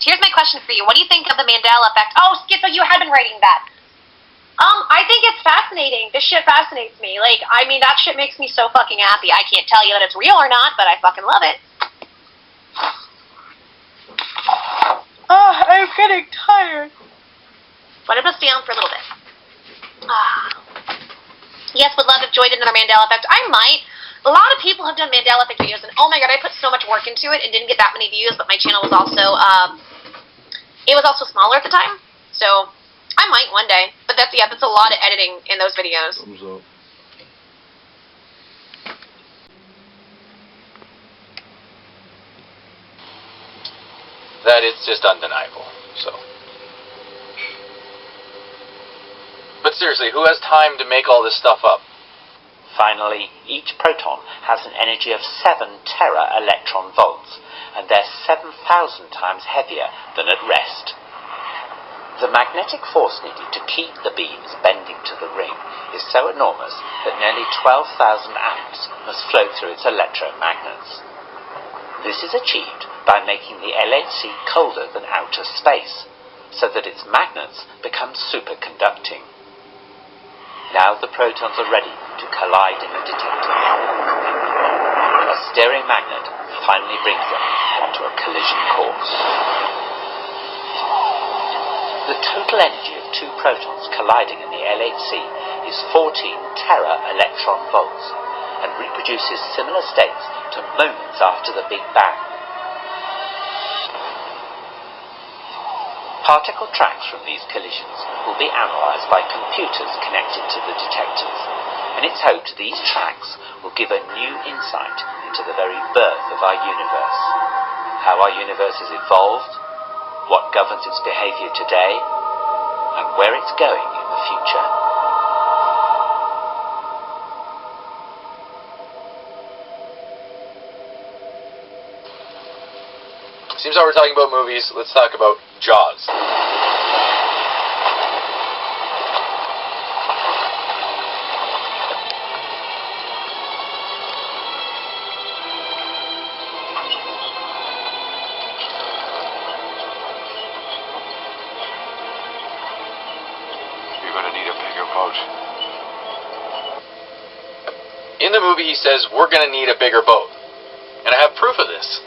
Here's my question for you. What do you think of the Mandela effect? Oh, Skipper, you had been writing that. I think it's fascinating. This shit fascinates me. Like, I mean, that shit makes me so fucking happy. I can't tell you that it's real or not, but I fucking love it. Oh, I'm getting tired. Let us stay on for a little bit. Yes, would love if Joy did another Mandela effect. I might. A lot of people have done Mandela effect videos, and oh my god, I put so much work into it and didn't get that many views, but my channel was also, it was also smaller at the time, so I might one day. But that's a lot of editing in those videos. Thumbs up. That is just undeniable, so. But seriously, who has time to make all this stuff up? Finally, each proton has an energy of 7 tera-electron volts, and they're 7,000 times heavier than at rest. The magnetic force needed to keep the beams bending to the ring is so enormous that nearly 12,000 amps must flow through its electromagnets. This is achieved by making the LHC colder than outer space, so that its magnets become superconducting. Now the protons are ready to collide in the detector. A steering magnet finally brings them onto a collision course. The total energy of 2 protons colliding in the LHC is 14 tera-electron volts and reproduces similar states to moments after the Big Bang. Particle tracks from these collisions will be analysed by computers connected to the detectors, and it's hoped these tracks will give a new insight into the very birth of our universe, how our universe has evolved, what governs its behaviour today, and where it's going in the future. Seems like we're talking about movies, let's talk about Jaws. You're gonna need a bigger boat. In the movie he says, we're gonna need a bigger boat. And I have proof of this.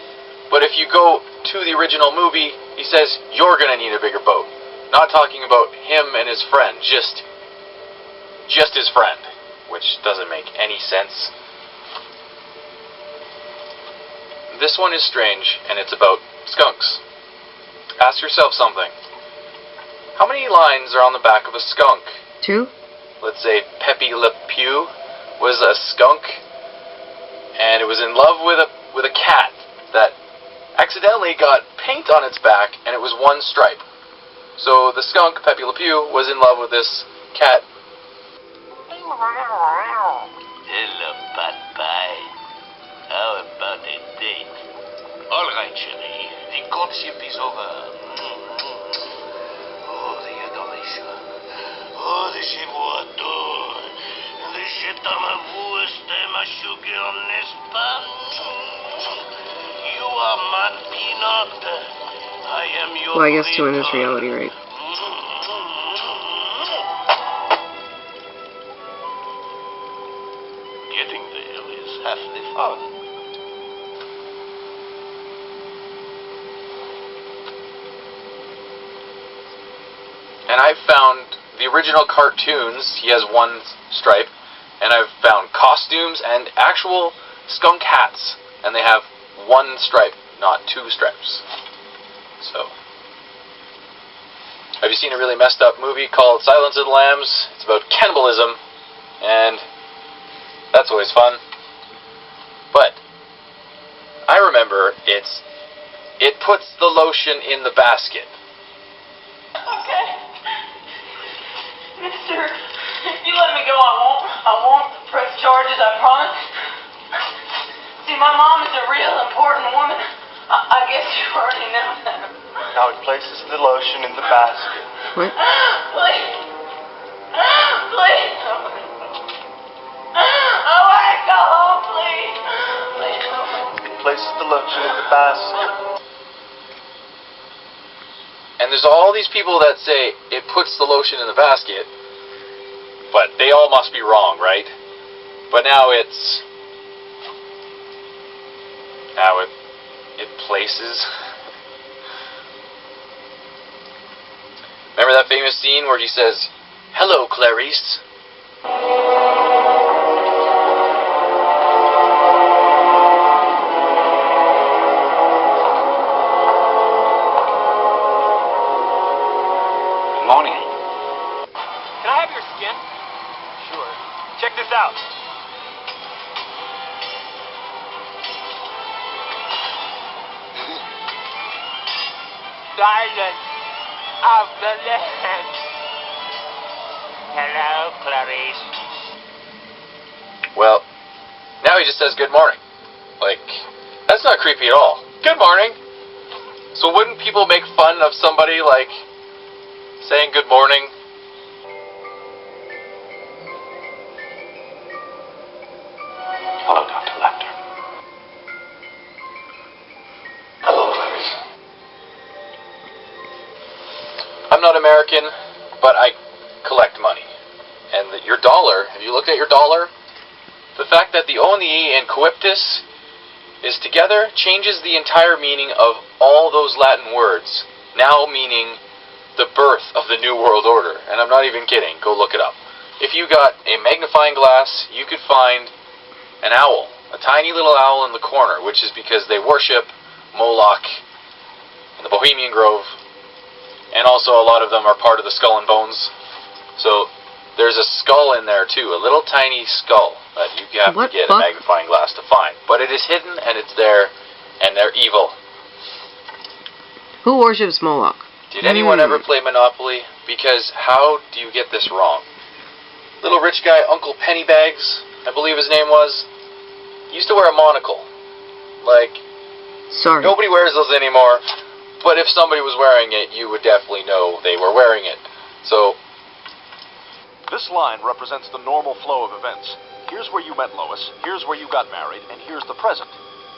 But if you go to the original movie, he says, you're gonna need a bigger boat. Not talking about him and his friend, just his friend. Which doesn't make any sense. This one is strange, and it's about skunks. Ask yourself something. How many lines are on the back of a skunk? 2? Let's say Pepe Le Pew was a skunk, and it was in love with a cat that accidentally got paint on its back, and it was 1 stripe. So the skunk, Pepe Le Pew, was in love with this cat. Hello, bye-bye. How about a date? All right, chérie. The courtship is over. Oh, the adoration. Oh, the chevoador. The je t'amour, ma sugar, n'est-ce pas? You are my peanut. I am your... Well, I guess 2 is reality, right? Getting there is half the fun. And I've found the original cartoons, he has 1 stripe, and I've found costumes and actual skunk hats, and they have 1 stripe, not 2 stripes. So, have you seen a really messed up movie called Silence of the Lambs? It's about cannibalism, and that's always fun. But I remember it puts the lotion in the basket. Okay. Mister, if you let me go, I won't press charges, I promise. See, my mom is a real important woman. I guess you already know that. Now it places the lotion in the basket. What? Please. Please. I want to go home, please. Please. It places the lotion in the basket. And there's all these people that say it puts the lotion in the basket, but they all must be wrong, right? But now it places. Remember that famous scene where he says, "Hello, Clarice." Good morning. Can I have your skin? Sure. Check this out. Silence of the land. Hello, Clarice. Well, now he just says good morning. Like, that's not creepy at all. Good morning. So wouldn't people make fun of somebody, like, saying good morning? Hello, Dr. Lecter. Hello, Clarice. I'm not American, but I collect money. And your dollar, if you look at your dollar, the fact that the O and the E in coiptus is together changes the entire meaning of all those Latin words, now meaning the birth of the New World Order. And I'm not even kidding. Go look it up. If you got a magnifying glass, you could find an owl, a tiny little owl in the corner, which is because they worship Moloch in the Bohemian Grove, and also a lot of them are part of the Skull and Bones. So there's a skull in there too, a little tiny skull that you have to get a magnifying glass to find. But it is hidden and it's there, and they're evil. Who worships Moloch? Did anyone ever play Monopoly? Because how do you get this wrong? Little rich guy, Uncle Pennybags, I believe his name was, used to wear a monocle. Like, Sorry. nobody wears those anymore, but if somebody was wearing it, you would definitely know they were wearing it. So, this line represents the normal flow of events. Here's where you met Lois, here's where you got married, and here's the present.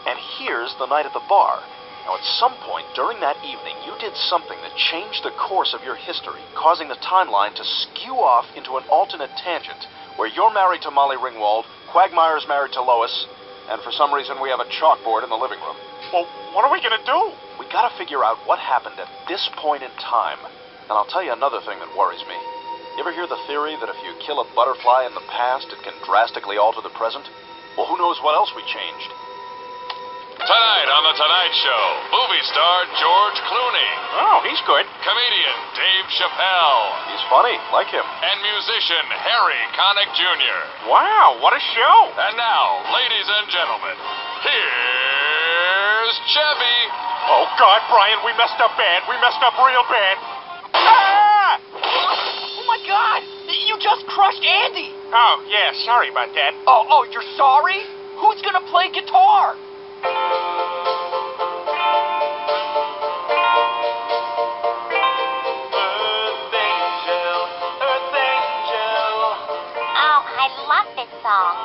And here's the night at the bar. Now, at some point during that evening, you did something that changed the course of your history, causing the timeline to skew off into an alternate tangent, where you're married to Molly Ringwald, Quagmire's married to Lois, and for some reason we have a chalkboard in the living room. Well, what are we gonna do? We gotta figure out what happened at this point in time. And I'll tell you another thing that worries me. You ever hear the theory that if you kill a butterfly in the past, it can drastically alter the present? Well, who knows what else we changed? Tonight on The Tonight Show, movie star George Clooney, Oh, he's good. comedian Dave Chappelle, He's funny, like him. and musician Harry Connick Jr. Wow, what a show! And now, ladies and gentlemen, here's Chevy. Oh, God, Brian, we messed up bad. We messed up real bad. Ah! Oh my God! You just crushed Andy! Oh, yeah, sorry about that. Oh, you're sorry? Who's gonna play guitar? Oh, I love this song.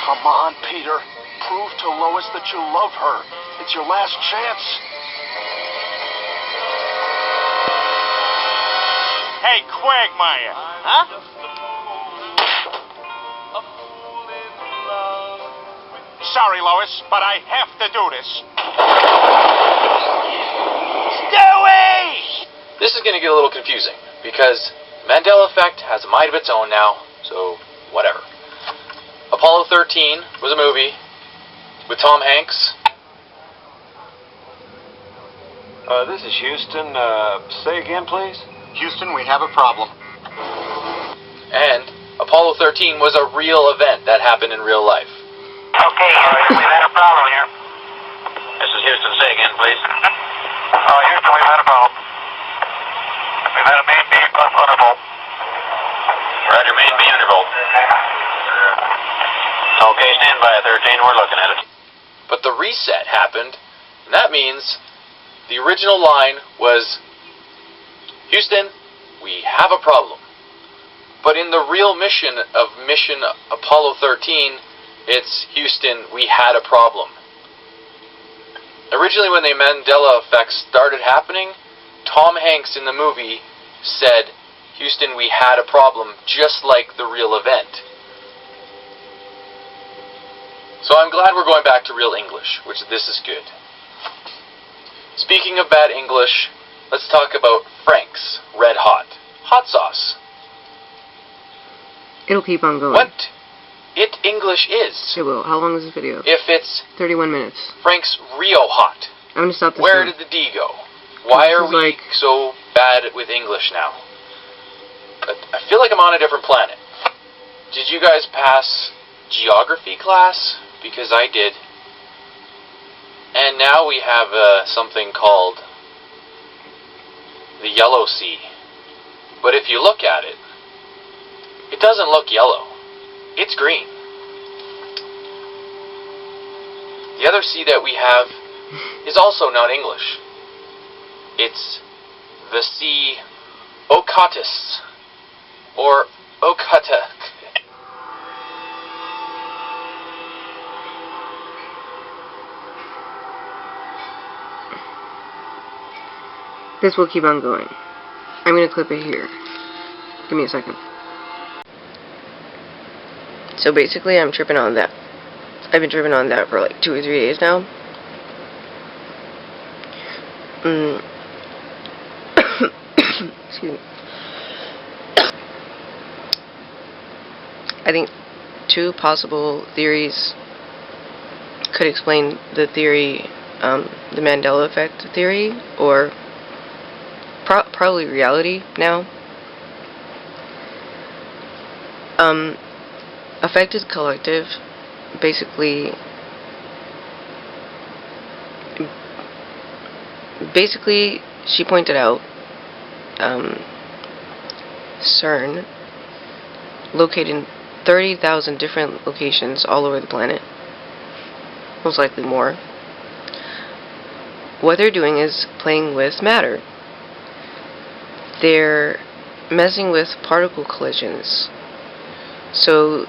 Come on, Peter. Prove to Lois that you love her. It's your last chance. Hey, Quagmire. Huh? Sorry, Lois, but I have to do this. Stewie! this is going to get a little confusing, because Mandela Effect has a mind of its own now, so whatever. Apollo 13 was a movie with Tom Hanks. This is Houston. Say again, please. Houston, we have a problem. And Apollo 13 was a real event that happened in real life. Okay, Houston, we've had a problem here. This is Houston. Say again, please. Houston, we've had a problem. We've had a main beam plus undervolt. Roger, main beam undervolt. Okay, stand by at 13. We're looking at it. But the reset happened, and that means the original line was, Houston, we have a problem. But in the real mission of Mission Apollo 13, it's Houston, we had a problem. Originally, when the Mandela effect started happening, Tom Hanks in the movie said, Houston, we had a problem, just like the real event. So I'm glad we're going back to real English, which this is good. Speaking of bad English, let's talk about Frank's Red Hot. Hot sauce. It'll keep on going. What it English is. It will. How long is this video? If it's 31 minutes. Frank's Rio Hot. I'm gonna stop this. Where now. did the D go? Why are is we like... so bad with English now? I feel like I'm on a different planet. Did you guys pass geography class? Because I did. And now we have something called the Yellow Sea. But if you look at it, it doesn't look yellow. It's green. The other sea that we have is also not English. It's the Sea Ocotus, or Ocotek. This will keep on going. I'm gonna clip it here. Give me a second. So basically, I'm tripping on that. I've been tripping on that for like 2 or 3 days now. Excuse me. I think 2 possible theories could explain the theory, the Mandela effect theory, or probably reality now. Effect is collective. Basically, she pointed out, CERN, located in 30,000 different locations all over the planet, most likely more. What they're doing is playing with matter. They're messing with particle collisions. So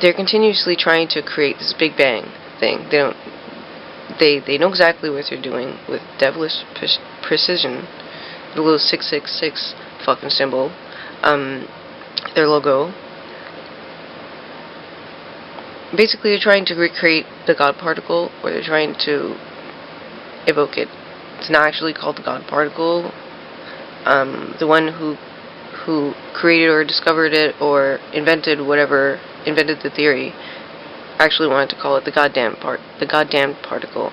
they're continuously trying to create this Big Bang thing. They know exactly what they're doing with devilish precision. The little 666 fucking symbol, their logo. Basically, they're trying to recreate the God particle, or they're trying to evoke it. It's not actually called the God particle. The one who created or discovered it or invented the theory, actually wanted to call it the goddamn particle.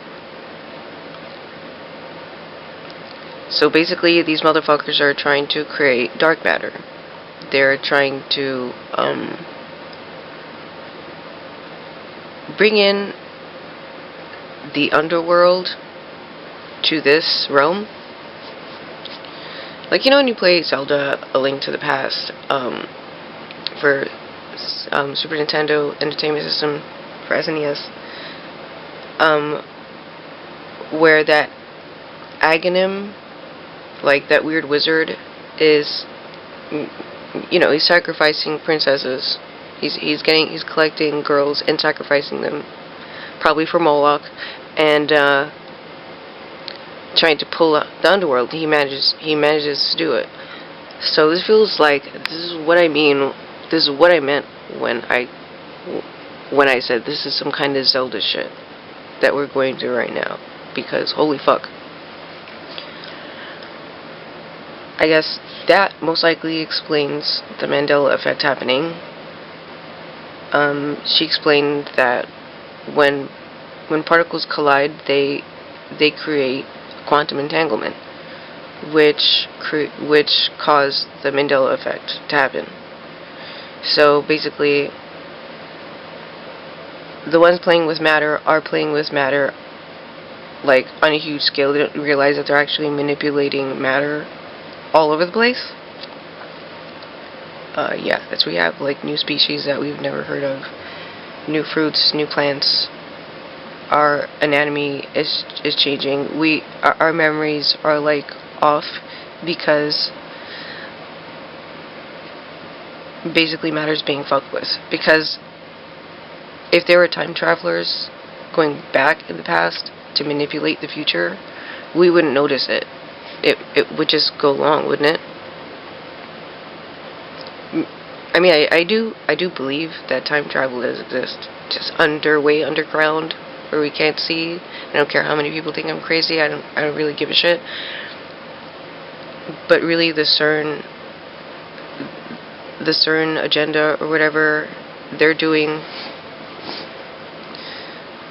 So basically, these motherfuckers are trying to create dark matter. They're trying to bring in the underworld to this realm. Like, you know when you play Zelda A Link to the Past, for Super Nintendo Entertainment System, for SNES, where that Aghanim, like that weird wizard, is, you know, he's sacrificing princesses. He's collecting girls and sacrificing them, probably for Moloch, and trying to pull out the underworld. He manages to do it. So this feels like this is what I mean. This is what I meant when I said this is some kind of Zelda shit that we're going through right now. Because holy fuck. I guess that most likely explains the Mandela effect happening. She explained that when particles collide, they create quantum entanglement, which caused the Mandela effect to happen. So basically, the ones playing with matter are playing with matter, like, on a huge scale. They don't realize that they're actually manipulating matter all over the place. Yeah, that's what we have, like, new species that we've never heard of, new fruits, new plants. Our anatomy is changing. Our memories are, like, off because basically matters being fucked with. Because if there were time travelers going back in the past to manipulate the future, we wouldn't notice it. It would just go along, wouldn't it? I mean, I do believe that time travel does exist, just way underground, where we can't see. I don't care how many people think I'm crazy. I don't really give a shit. But really, the CERN agenda or whatever they're doing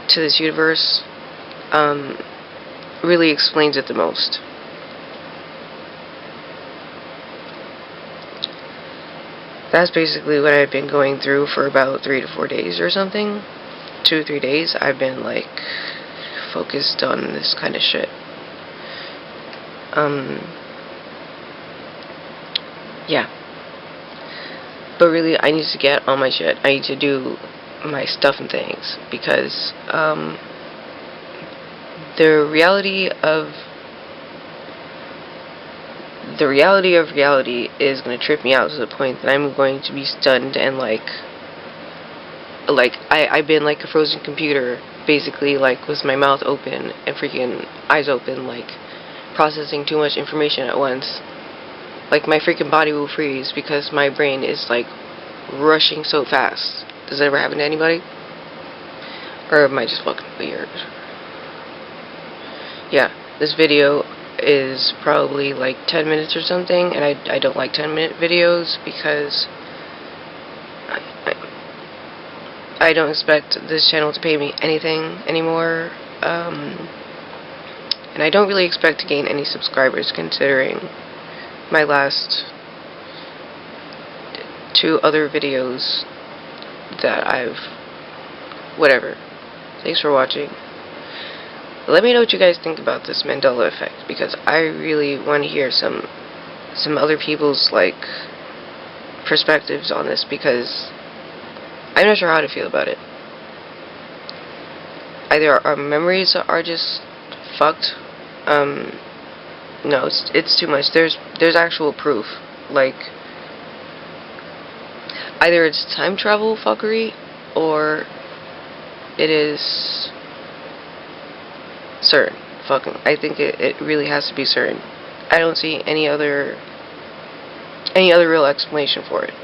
to this universe really explains it the most. That's basically what I've been going through for about 3 to 4 days or something. 2 or 3 days, I've been like focused on this kind of shit. Yeah. But really, I need to get on my shit. I need to do my stuff and things, because the reality of reality is going to trip me out to the point that I'm going to be stunned and like I've been like a frozen computer, basically, like with my mouth open and freaking eyes open, like processing too much information at once. Like my freaking body will freeze because my brain is like rushing so fast. Does that ever happen to anybody? Or am I just fucking weird? Yeah, this video is probably like 10 minutes or something, and I don't like 10-minute videos because I don't expect this channel to pay me anything anymore, and I don't really expect to gain any subscribers, considering my last 2 other videos that whatever. Thanks for watching. Let me know what you guys think about this Mandela effect, because I really want to hear some other people's like perspectives on this, because I'm not sure how to feel about it. Either our memories are just fucked. No, it's too much. There's actual proof. Like, either it's time travel fuckery, or it is CERN. Fucking, I think it really has to be CERN. I don't see any other real explanation for it.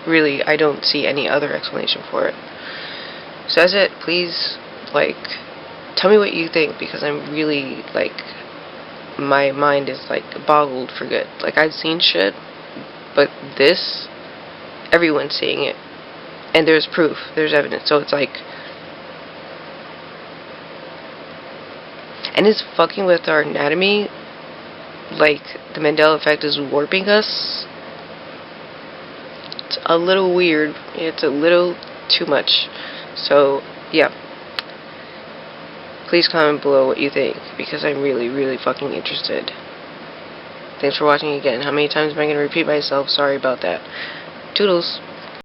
Really, I don't see any other explanation for it. So that's it. Please, like, tell me what you think, because I'm really, like, my mind is, like, boggled for good. Like, I've seen shit, but this, everyone's seeing it. And there's proof. There's evidence. So it's like, and it's fucking with our anatomy. Like, the Mandela effect is warping us. It's a little weird. It's a little too much. So, yeah. Please comment below what you think, because I'm really, really fucking interested. Thanks for watching again. How many times am I going to repeat myself? Sorry about that. Toodles.